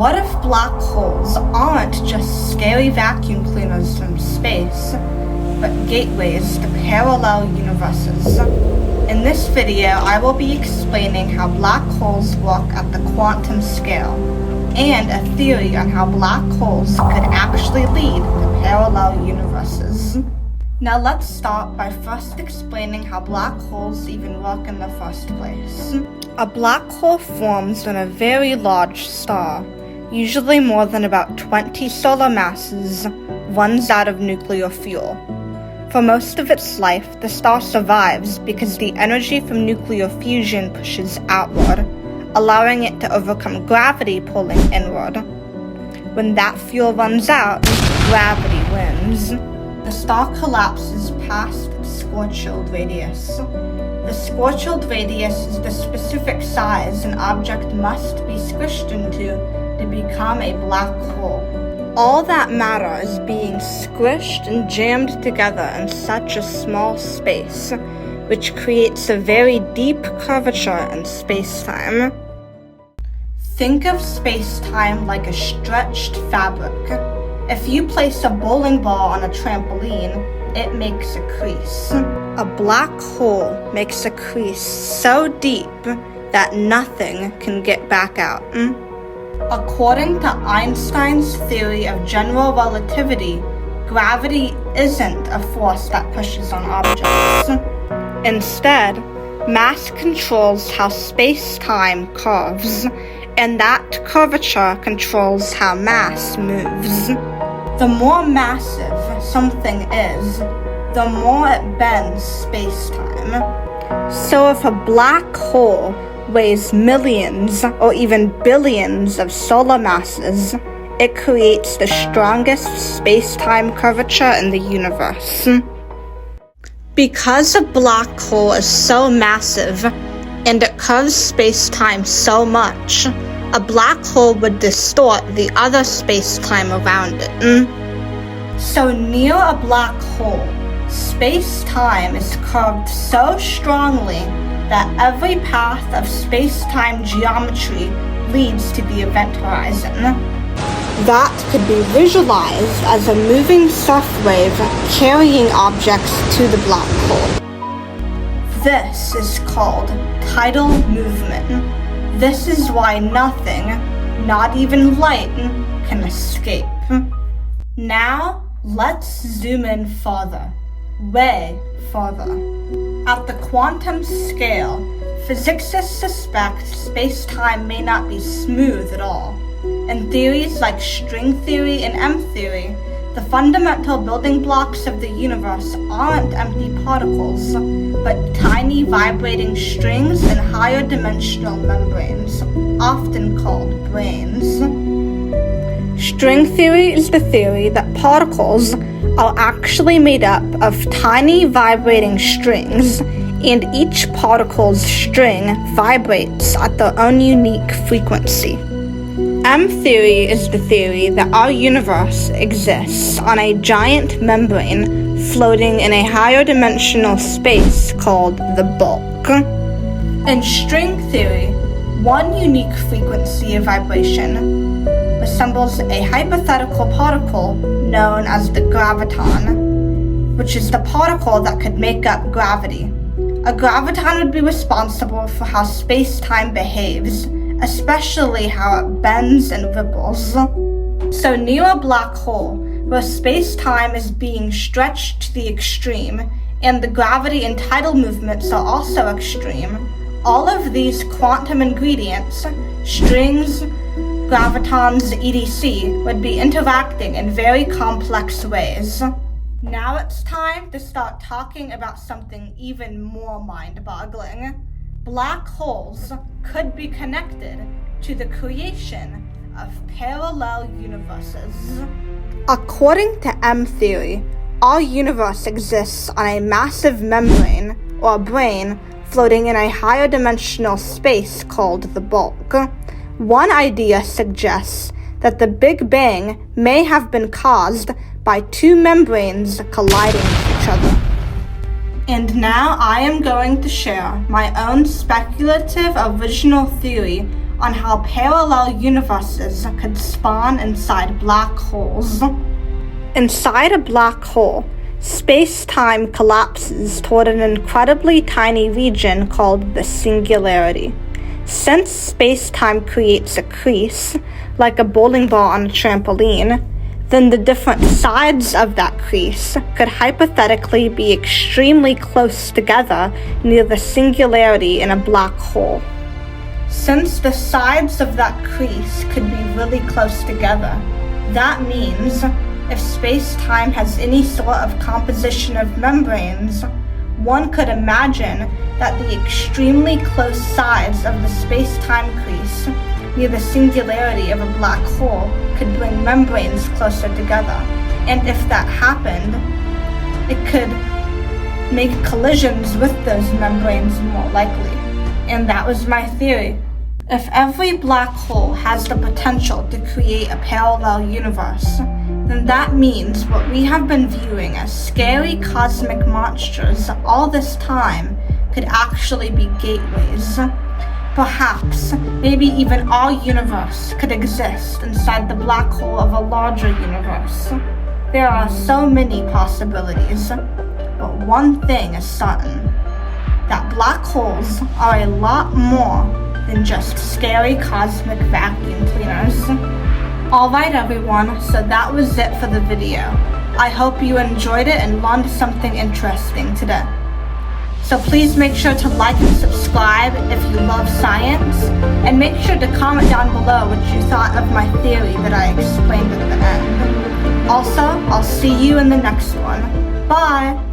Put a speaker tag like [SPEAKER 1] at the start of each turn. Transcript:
[SPEAKER 1] What if black holes aren't just scary vacuum cleaners from space, but gateways to parallel universes? In this video, I will be explaining how black holes work at the quantum scale, and a theory on how black holes could actually lead to parallel universes. Now let's start by first explaining how black holes even work in the first place. A black hole forms when a very large star, usually more than about 20 solar masses, runs out of nuclear fuel. For most of its life, the star survives because the energy from nuclear fusion pushes outward, allowing it to overcome gravity pulling inward. When that fuel runs out, gravity wins. The star collapses past its Schwarzschild radius. The Schwarzschild radius is the specific size an object must be squished into to become a black hole. All that matter is being squished and jammed together in such a small space, which creates a very deep curvature in space-time. Think of space-time like a stretched fabric. If you place a bowling ball on a trampoline, it makes a crease. A black hole makes a crease so deep that nothing can get back out. According to Einstein's theory of general relativity, gravity isn't a force that pushes on objects. Instead, mass controls how space-time curves, and that curvature controls how mass moves. The more massive something is, the more it bends space-time. So if a black hole weighs millions or even billions of solar masses, it creates the strongest space-time curvature in the universe. Because a black hole is so massive, and it curves space-time so much, a black hole would distort the other space-time around it. So near a black hole, space-time is curved so strongly that every path of space-time geometry leads to the event horizon. That could be visualized as a moving surf wave carrying objects to the black hole. This is called tidal movement. This is why nothing, not even light, can escape. Now, let's zoom in further, way further. At the quantum scale, physicists suspect space-time may not be smooth at all. In theories like string theory and M-theory, the fundamental building blocks of the universe aren't empty particles, but tiny vibrating strings in higher dimensional membranes, often called branes. String theory is the theory that particles are actually made up of tiny vibrating strings, and each particle's string vibrates at their own unique frequency. M-theory is the theory that our universe exists on a giant membrane floating in a higher dimensional space called the bulk. In string theory, one unique frequency of vibration resembles a hypothetical particle known as the graviton, which is the particle that could make up gravity. A graviton would be responsible for how space-time behaves, especially how it bends and ripples. So near a black hole, where space-time is being stretched to the extreme, and the gravity and tidal movements are also extreme, all of these quantum ingredients, strings, gravitons, etc., would be interacting in very complex ways. Now it's time to start talking about something even more mind-boggling. Black holes could be connected to the creation of parallel universes. According to M-theory, our universe exists on a massive membrane, or brane, floating in a higher dimensional space called the bulk. One idea suggests that the Big Bang may have been caused by two membranes colliding with each other. And now I am going to share my own speculative original theory on how parallel universes could spawn inside black holes. Inside a black hole, space-time collapses toward an incredibly tiny region called the singularity. Since space-time creates a crease, like a bowling ball on a trampoline, then the different sides of that crease could hypothetically be extremely close together near the singularity in a black hole. Since the sides of that crease could be really close together, that means if space-time has any sort of composition of membranes, one could imagine that the extremely close sides of the space-time crease near the singularity of a black hole could bring membranes closer together. And if that happened, it could make collisions with those membranes more likely. And that was my theory. If every black hole has the potential to create a parallel universe, then that means what we have been viewing as scary cosmic monsters all this time could actually be gateways. Perhaps, maybe even our universe could exist inside the black hole of a larger universe. There are so many possibilities, but one thing is certain, that black holes are a lot more than just scary cosmic vacuum cleaners. Alright everyone, so that was it for the video. I hope you enjoyed it and learned something interesting today. So please make sure to like and subscribe if you love science, and make sure to comment down below what you thought of my theory that I explained at the end. Also, I'll see you in the next one. Bye!